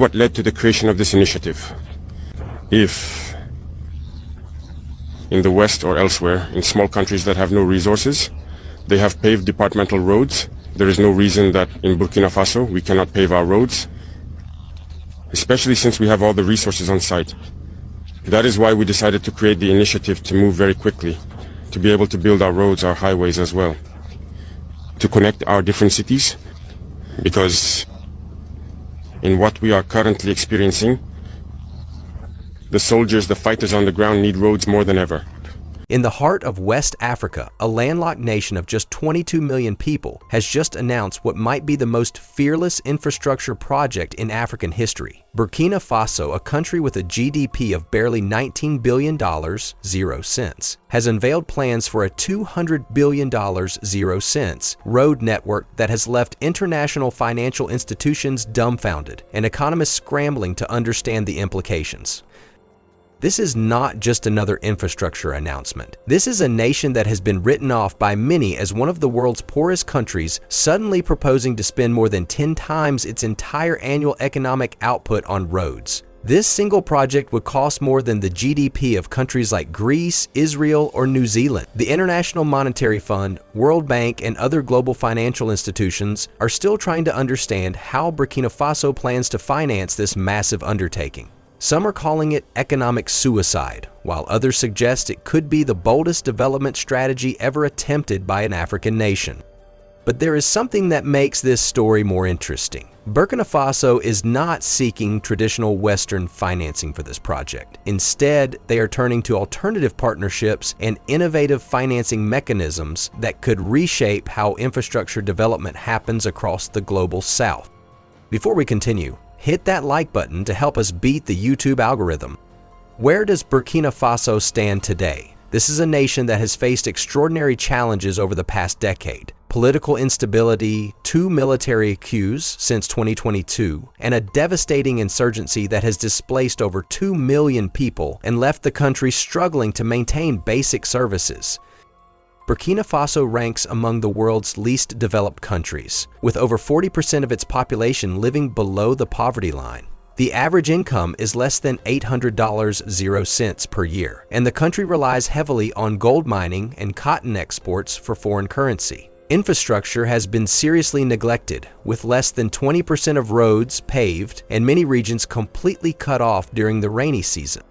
what led to the creation of this initiative. If in the West or elsewhere, in small countries that have no resources, they have paved departmental roads, there is no reason that in Burkina Faso we cannot pave our roads, especially since we have all the resources on site. That is why we decided to create the initiative to move very quickly, to be able to build our roads, our highways as well, to connect our different cities, because in what we are currently experiencing, the soldiers, the fighters on the ground need roads more than ever. In the heart of West Africa, a landlocked nation of just 22 million people has just announced what might be the most fearless infrastructure project in African history. Burkina Faso, a country with a GDP of barely $19 billion, 0 cents, has unveiled plans for a $200 billion, 0 cents, road network that has left international financial institutions dumbfounded and economists scrambling to understand the implications. This is not just another infrastructure announcement. This is a nation that has been written off by many as one of the world's poorest countries, suddenly proposing to spend more than 10 times its entire annual economic output on roads. This single project would cost more than the GDP of countries like Greece, Israel, or New Zealand. The International Monetary Fund, World Bank, and other global financial institutions are still trying to understand how Burkina Faso plans to finance this massive undertaking. Some are calling it economic suicide, while others suggest it could be the boldest development strategy ever attempted by an African nation. But there is something that makes this story more interesting. Burkina Faso is not seeking traditional Western financing for this project. Instead, they are turning to alternative partnerships and innovative financing mechanisms that could reshape how infrastructure development happens across the global South. Before we continue, hit that like button to help us beat the YouTube algorithm. Where does Burkina Faso stand today? This is a nation that has faced extraordinary challenges over the past decade. Political instability, 2 military coups since 2022, and a devastating insurgency that has displaced over 2 million people and left the country struggling to maintain basic services. Burkina Faso ranks among the world's least developed countries, with over 40% of its population living below the poverty line. The average income is less than $800, 0 cents per year, and the country relies heavily on gold mining and cotton exports for foreign currency. Infrastructure has been seriously neglected, with less than 20% of roads paved and many regions completely cut off during the rainy season.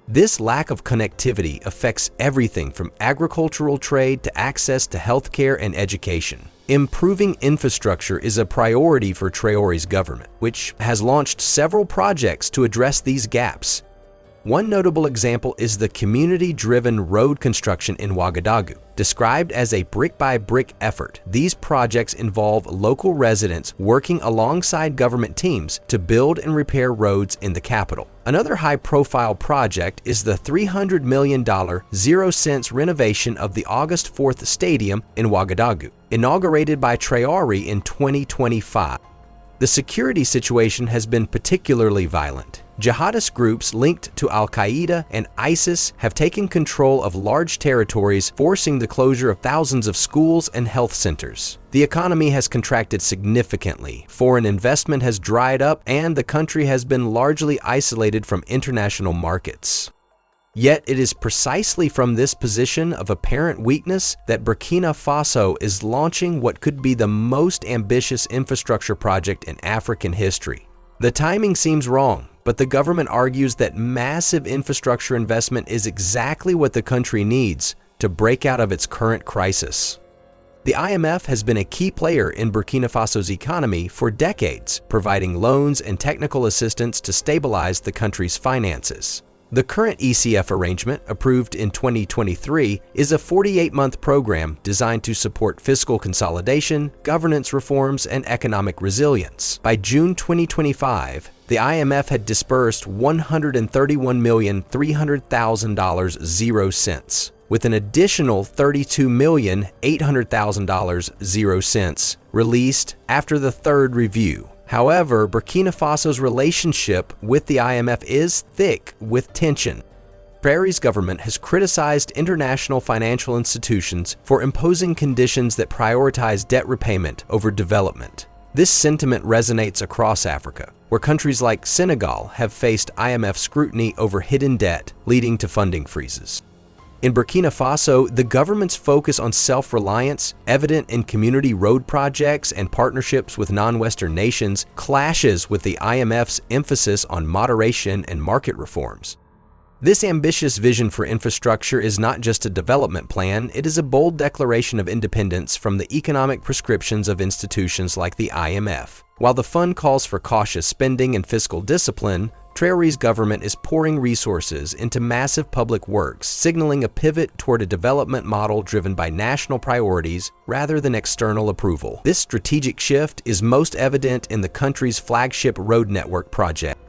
This lack of connectivity affects everything from agricultural trade to access to healthcare and education. Improving infrastructure is a priority for Traore's government, which has launched several projects to address these gaps. One notable example is the community-driven road construction in Ouagadougou. Described as a brick-by-brick effort, these projects involve local residents working alongside government teams to build and repair roads in the capital. Another high-profile project is the $300 million 0 cents renovation of the August 4th Stadium in Ouagadougou, inaugurated by Traore in 2025. The security situation has been particularly violent. Jihadist groups linked to Al-Qaeda and ISIS have taken control of large territories, forcing the closure of thousands of schools and health centers. The economy has contracted significantly, foreign investment has dried up, and the country has been largely isolated from international markets. Yet it is precisely from this position of apparent weakness that Burkina Faso is launching what could be the most ambitious infrastructure project in African history. The timing seems wrong, but the government argues that massive infrastructure investment is exactly what the country needs to break out of its current crisis. The IMF has been a key player in Burkina Faso's economy for decades, providing loans and technical assistance to stabilize the country's finances. The current ECF arrangement, approved in 2023, is a 48-month program designed to support fiscal consolidation, governance reforms, and economic resilience. By June 2025, the IMF had disbursed $131,300,000 0 cents, with an additional $32,800,000 0 cents released after the third review. However, Burkina Faso's relationship with the IMF is thick with tension. Traore's government has criticized international financial institutions for imposing conditions that prioritize debt repayment over development. This sentiment resonates across Africa, where countries like Senegal have faced IMF scrutiny over hidden debt, leading to funding freezes. In Burkina Faso, the government's focus on self-reliance, evident in community road projects and partnerships with non-Western nations, clashes with the IMF's emphasis on moderation and market reforms. This ambitious vision for infrastructure is not just a development plan, it is a bold declaration of independence from the economic prescriptions of institutions like the IMF. While the fund calls for cautious spending and fiscal discipline, Traore's government is pouring resources into massive public works, signaling a pivot toward a development model driven by national priorities rather than external approval. This strategic shift is most evident in the country's flagship road network project.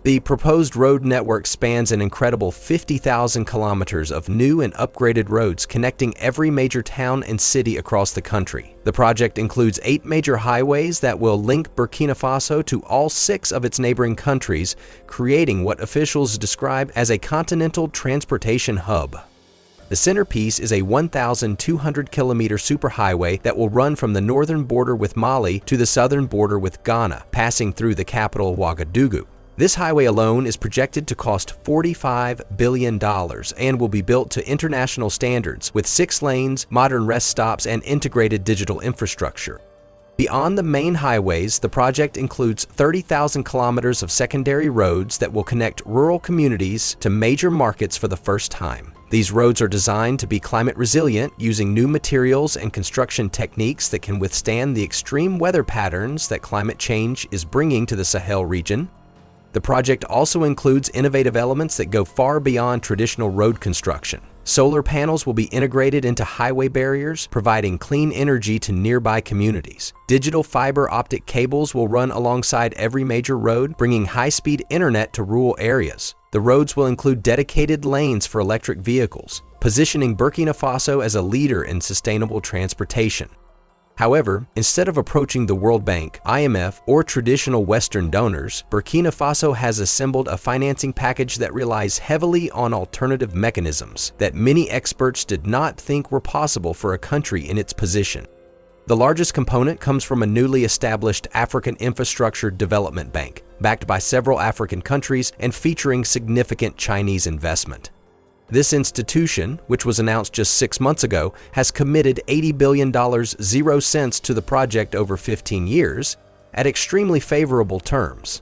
The proposed road network spans an incredible 50,000 kilometers of new and upgraded roads connecting every major town and city across the country. The project includes 8 major highways that will link Burkina Faso to all 6 of its neighboring countries, creating what officials describe as a continental transportation hub. The centerpiece is a 1,200-kilometer superhighway that will run from the northern border with Mali to the southern border with Ghana, passing through the capital Ouagadougou. This highway alone is projected to cost $45 billion and will be built to international standards with 6 lanes, modern rest stops, and integrated digital infrastructure. Beyond the main highways, the project includes 30,000 kilometers of secondary roads that will connect rural communities to major markets for the first time. These roads are designed to be climate resilient, using new materials and construction techniques that can withstand the extreme weather patterns that climate change is bringing to the Sahel region. The project also includes innovative elements that go far beyond traditional road construction. Solar panels will be integrated into highway barriers, providing clean energy to nearby communities. Digital fiber optic cables will run alongside every major road, bringing high-speed internet to rural areas. The roads will include dedicated lanes for electric vehicles, positioning Burkina Faso as a leader in sustainable transportation. However, instead of approaching the World Bank, IMF, or traditional Western donors, Burkina Faso has assembled a financing package that relies heavily on alternative mechanisms that many experts did not think were possible for a country in its position. The largest component comes from a newly established African Infrastructure Development Bank, backed by several African countries and featuring significant Chinese investment. This institution, which was announced just 6 months ago, has committed $80 billion 0 cents to the project over 15 years at extremely favorable terms.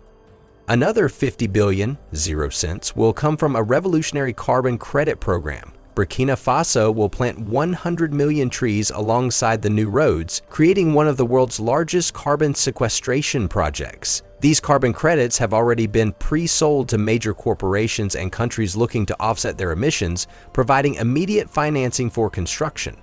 Another $50 billion 0 cents will come from a revolutionary carbon credit program. Burkina Faso will plant 100 million trees alongside the new roads, creating one of the world's largest carbon sequestration projects. These carbon credits have already been pre-sold to major corporations and countries looking to offset their emissions, providing immediate financing for construction.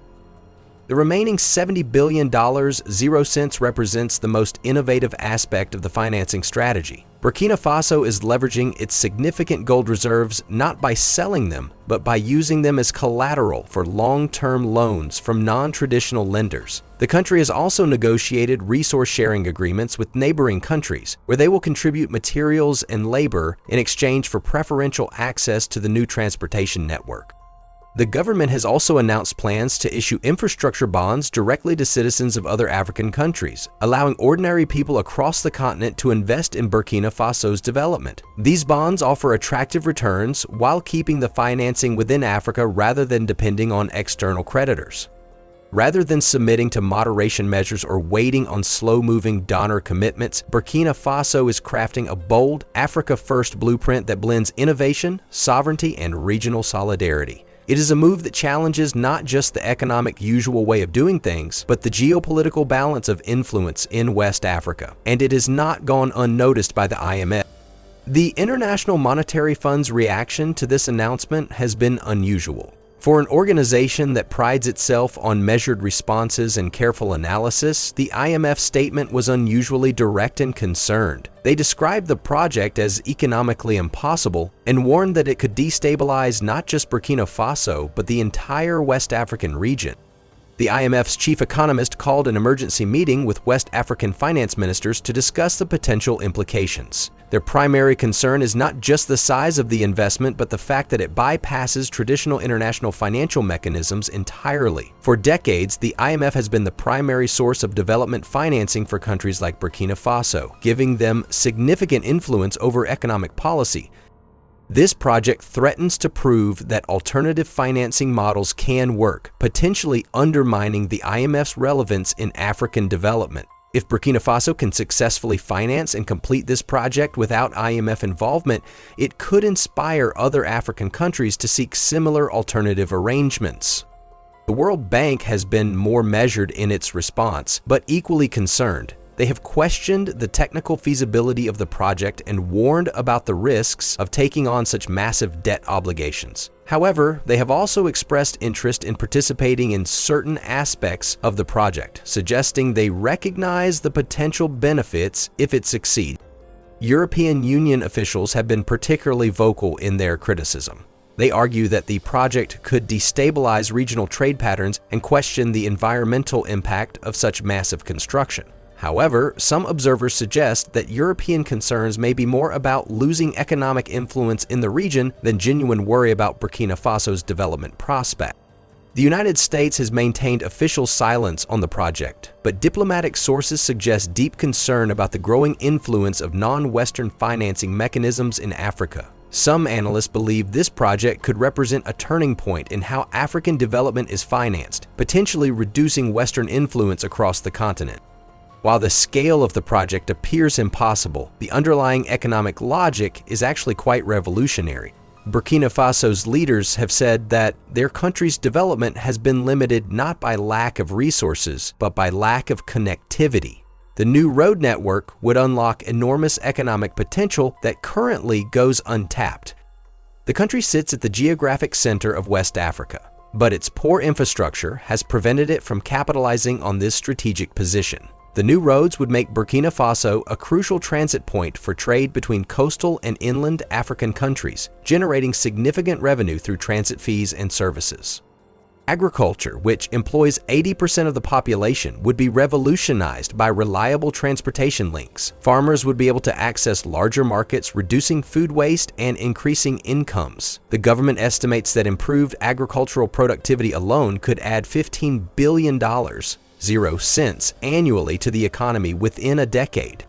The remaining $70 billion 0 cents represents the most innovative aspect of the financing strategy. Burkina Faso is leveraging its significant gold reserves not by selling them, but by using them as collateral for long-term loans from non-traditional lenders. The country has also negotiated resource-sharing agreements with neighboring countries, where they will contribute materials and labor in exchange for preferential access to the new transportation network. The government has also announced plans to issue infrastructure bonds directly to citizens of other African countries, allowing ordinary people across the continent to invest in Burkina Faso's development. These bonds offer attractive returns while keeping the financing within Africa rather than depending on external creditors. Rather than submitting to moderation measures or waiting on slow-moving donor commitments, Burkina Faso is crafting a bold, Africa-first blueprint that blends innovation, sovereignty, and regional solidarity. It is a move that challenges not just the economic usual way of doing things, but the geopolitical balance of influence in West Africa, and it has not gone unnoticed by the IMF. The International Monetary Fund's reaction to this announcement has been unusual. For an organization that prides itself on measured responses and careful analysis, the IMF statement was unusually direct and concerned. They described the project as economically impossible and warned that it could destabilize not just Burkina Faso, but the entire West African region. The IMF's chief economist called an emergency meeting with West African finance ministers to discuss the potential implications. Their primary concern is not just the size of the investment, but the fact that it bypasses traditional international financial mechanisms entirely. For decades, the IMF has been the primary source of development financing for countries like Burkina Faso, giving them significant influence over economic policy. This project threatens to prove that alternative financing models can work, potentially undermining the IMF's relevance in African development. If Burkina Faso can successfully finance and complete this project without IMF involvement, it could inspire other African countries to seek similar alternative arrangements. The World Bank has been more measured in its response, but equally concerned. They have questioned the technical feasibility of the project and warned about the risks of taking on such massive debt obligations. However, they have also expressed interest in participating in certain aspects of the project, suggesting they recognize the potential benefits if it succeeds. European Union officials have been particularly vocal in their criticism. They argue that the project could destabilize regional trade patterns and question the environmental impact of such massive construction. However, some observers suggest that European concerns may be more about losing economic influence in the region than genuine worry about Burkina Faso's development prospect. The United States has maintained official silence on the project, but diplomatic sources suggest deep concern about the growing influence of non-Western financing mechanisms in Africa. Some analysts believe this project could represent a turning point in how African development is financed, potentially reducing Western influence across the continent. While the scale of the project appears impossible, the underlying economic logic is actually quite revolutionary. Burkina Faso's leaders have said that their country's development has been limited not by lack of resources, but by lack of connectivity. The new road network would unlock enormous economic potential that currently goes untapped. The country sits at the geographic center of West Africa, but its poor infrastructure has prevented it from capitalizing on this strategic position. The new roads would make Burkina Faso a crucial transit point for trade between coastal and inland African countries, generating significant revenue through transit fees and services. Agriculture, which employs 80% of the population, would be revolutionized by reliable transportation links. Farmers would be able to access larger markets, reducing food waste and increasing incomes. The government estimates that improved agricultural productivity alone could add $15 billion. 0 cents annually to the economy within a decade.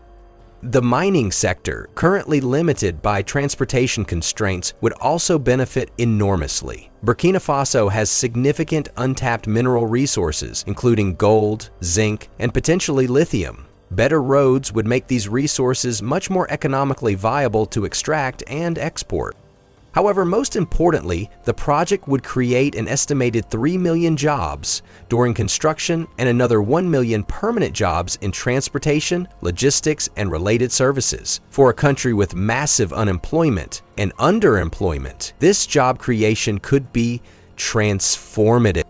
The mining sector, currently limited by transportation constraints, would also benefit enormously. Burkina Faso has significant untapped mineral resources, including gold, zinc, and potentially lithium. Better roads would make these resources much more economically viable to extract and export. However, most importantly, the project would create an estimated 3 million jobs during construction and another 1 million permanent jobs in transportation, logistics, and related services. For a country with massive unemployment and underemployment, this job creation could be transformative.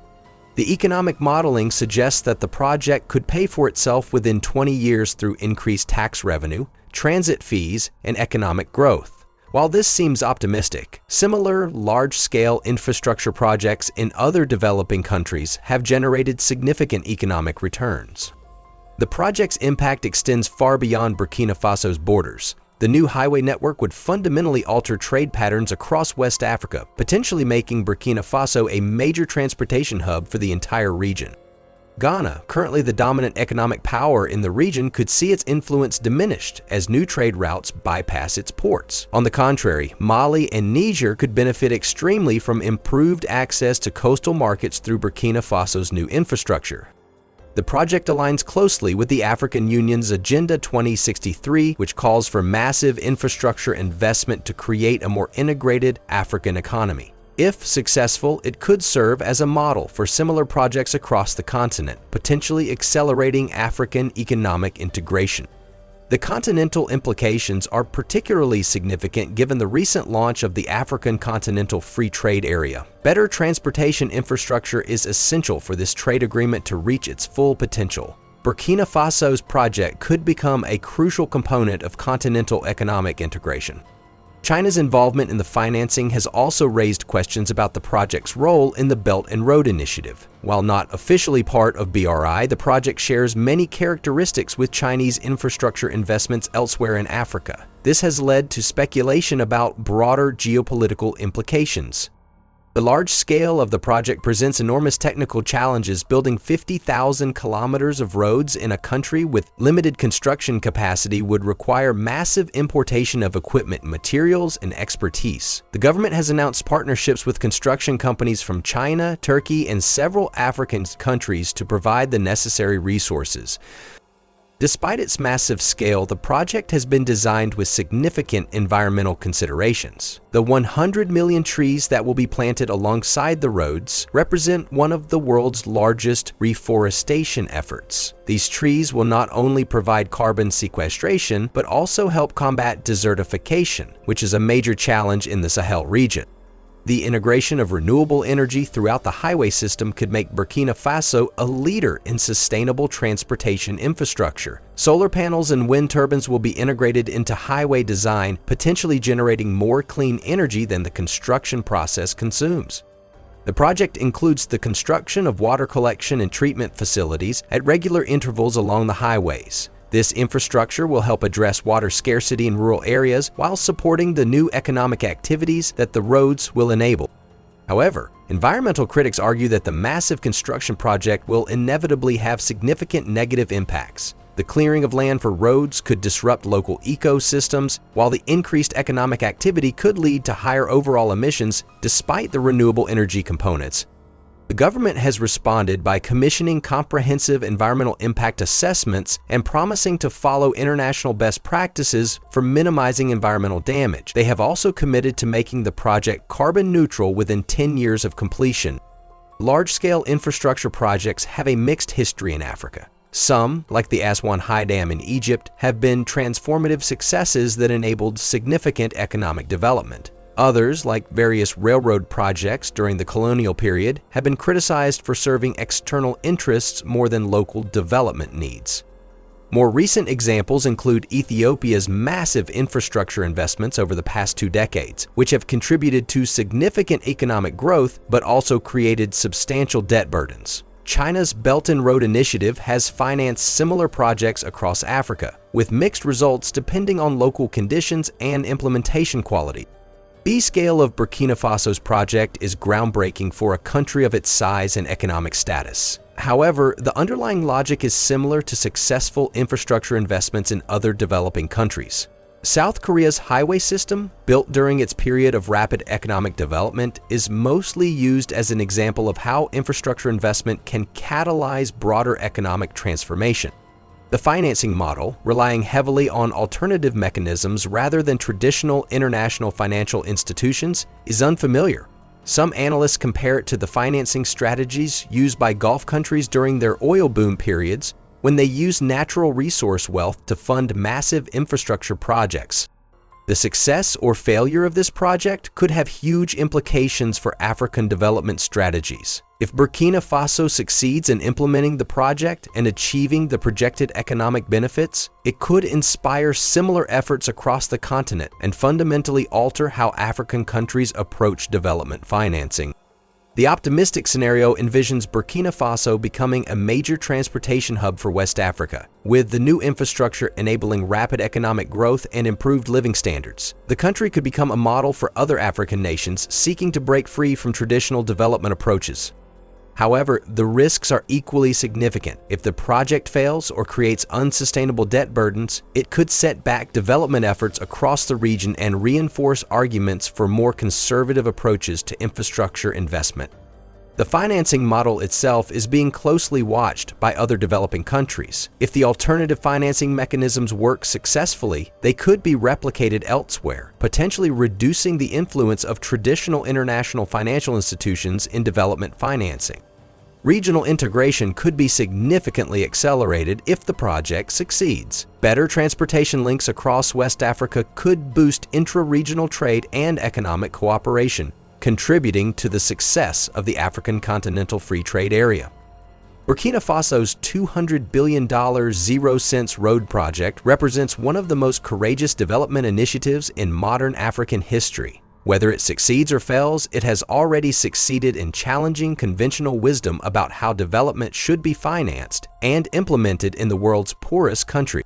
The economic modeling suggests that the project could pay for itself within 20 years through increased tax revenue, transit fees, and economic growth. While this seems optimistic, similar large-scale infrastructure projects in other developing countries have generated significant economic returns. The project's impact extends far beyond Burkina Faso's borders. The new highway network would fundamentally alter trade patterns across West Africa, potentially making Burkina Faso a major transportation hub for the entire region. Ghana, currently the dominant economic power in the region, could see its influence diminished as new trade routes bypass its ports. On the contrary, Mali and Niger could benefit extremely from improved access to coastal markets through Burkina Faso's new infrastructure. The project aligns closely with the African Union's Agenda 2063, which calls for massive infrastructure investment to create a more integrated African economy. If successful, it could serve as a model for similar projects across the continent, potentially accelerating African economic integration. The continental implications are particularly significant given the recent launch of the African Continental Free Trade Area. Better transportation infrastructure is essential for this trade agreement to reach its full potential. Burkina Faso's project could become a crucial component of continental economic integration. China's involvement in the financing has also raised questions about the project's role in the Belt and Road Initiative. While not officially part of BRI, the project shares many characteristics with Chinese infrastructure investments elsewhere in Africa. This has led to speculation about broader geopolitical implications. The large scale of the project presents enormous technical challenges. Building 50,000 kilometers of roads in a country with limited construction capacity would require massive importation of equipment, materials, and expertise. The government has announced partnerships with construction companies from China, Turkey, and several African countries to provide the necessary resources. Despite its massive scale, the project has been designed with significant environmental considerations. The 100 million trees that will be planted alongside the roads represent one of the world's largest reforestation efforts. These trees will not only provide carbon sequestration, but also help combat desertification, which is a major challenge in the Sahel region. The integration of renewable energy throughout the highway system could make Burkina Faso a leader in sustainable transportation infrastructure. Solar panels and wind turbines will be integrated into highway design, potentially generating more clean energy than the construction process consumes. The project includes the construction of water collection and treatment facilities at regular intervals along the highways. This infrastructure will help address water scarcity in rural areas while supporting the new economic activities that the roads will enable. However, environmental critics argue that the massive construction project will inevitably have significant negative impacts. The clearing of land for roads could disrupt local ecosystems, while the increased economic activity could lead to higher overall emissions despite the renewable energy components. The government has responded by commissioning comprehensive environmental impact assessments and promising to follow international best practices for minimizing environmental damage. They have also committed to making the project carbon neutral within 10 years of completion. Large-scale infrastructure projects have a mixed history in Africa. Some, like the Aswan High Dam in Egypt, have been transformative successes that enabled significant economic development. Others, like various railroad projects during the colonial period, have been criticized for serving external interests more than local development needs. More recent examples include Ethiopia's massive infrastructure investments over the past 2 decades, which have contributed to significant economic growth but also created substantial debt burdens. China's Belt and Road Initiative has financed similar projects across Africa, with mixed results depending on local conditions and implementation quality. The scale of Burkina Faso's project is groundbreaking for a country of its size and economic status. However, the underlying logic is similar to successful infrastructure investments in other developing countries. South Korea's highway system, built during its period of rapid economic development, is mostly used as an example of how infrastructure investment can catalyze broader economic transformation. The financing model, relying heavily on alternative mechanisms rather than traditional international financial institutions, is unfamiliar. Some analysts compare it to the financing strategies used by Gulf countries during their oil boom periods, when they used natural resource wealth to fund massive infrastructure projects. The success or failure of this project could have huge implications for African development strategies. If Burkina Faso succeeds in implementing the project and achieving the projected economic benefits, it could inspire similar efforts across the continent and fundamentally alter how African countries approach development financing. The optimistic scenario envisions Burkina Faso becoming a major transportation hub for West Africa, with the new infrastructure enabling rapid economic growth and improved living standards. The country could become a model for other African nations seeking to break free from traditional development approaches. However, the risks are equally significant. If the project fails or creates unsustainable debt burdens, it could set back development efforts across the region and reinforce arguments for more conservative approaches to infrastructure investment. The financing model itself is being closely watched by other developing countries. If the alternative financing mechanisms work successfully, they could be replicated elsewhere, potentially reducing the influence of traditional international financial institutions in development financing. Regional integration could be significantly accelerated if the project succeeds. Better transportation links across West Africa could boost intra-regional trade and economic cooperation, contributing to the success of the African Continental Free Trade Area. Burkina Faso's $200 billion zero-cents road project represents one of the most courageous development initiatives in modern African history. Whether it succeeds or fails, it has already succeeded in challenging conventional wisdom about how development should be financed and implemented in the world's poorest country.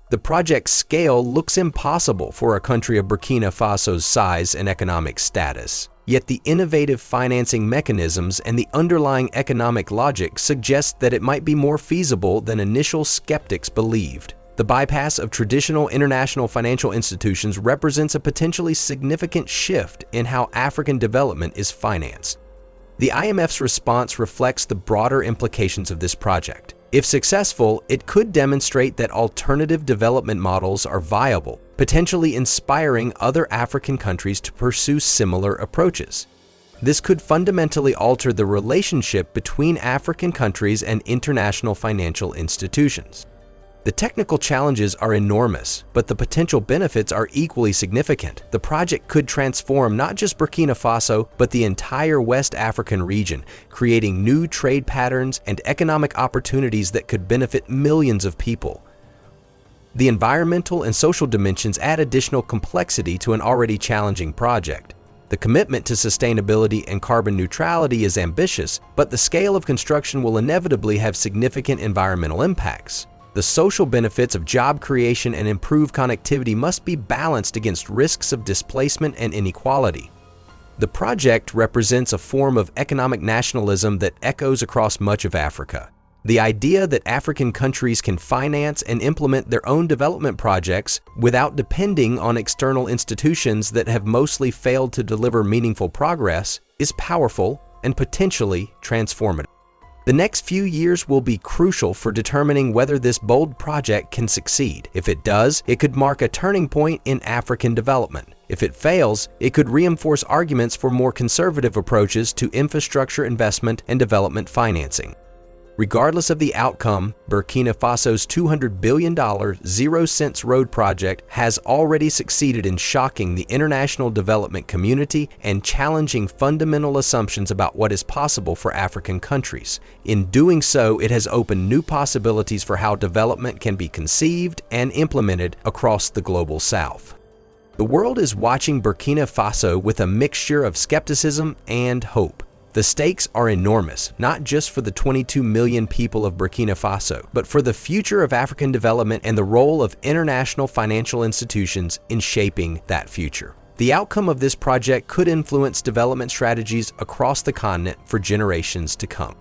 The project's scale looks impossible for a country of Burkina Faso's size and economic status. Yet the innovative financing mechanisms and the underlying economic logic suggest that it might be more feasible than initial skeptics believed. The bypass of traditional international financial institutions represents a potentially significant shift in how African development is financed. The IMF's response reflects the broader implications of this project. If successful, it could demonstrate that alternative development models are viable, potentially inspiring other African countries to pursue similar approaches. This could fundamentally alter the relationship between African countries and international financial institutions. The technical challenges are enormous, but the potential benefits are equally significant. The project could transform not just Burkina Faso, but the entire West African region, creating new trade patterns and economic opportunities that could benefit millions of people. The environmental and social dimensions add additional complexity to an already challenging project. The commitment to sustainability and carbon neutrality is ambitious, but the scale of construction will inevitably have significant environmental impacts. The social benefits of job creation and improved connectivity must be balanced against risks of displacement and inequality. The project represents a form of economic nationalism that echoes across much of Africa. The idea that African countries can finance and implement their own development projects without depending on external institutions that have mostly failed to deliver meaningful progress is powerful and potentially transformative. The next few years will be crucial for determining whether this bold project can succeed. If it does, it could mark a turning point in African development. If it fails, it could reinforce arguments for more conservative approaches to infrastructure investment and development financing. Regardless of the outcome, Burkina Faso's $200 billion zero-cents road project has already succeeded in shocking the international development community and challenging fundamental assumptions about what is possible for African countries. In doing so, it has opened new possibilities for how development can be conceived and implemented across the global South. The world is watching Burkina Faso with a mixture of skepticism and hope. The stakes are enormous, not just for the 22 million people of Burkina Faso, but for the future of African development and the role of international financial institutions in shaping that future. The outcome of this project could influence development strategies across the continent for generations to come.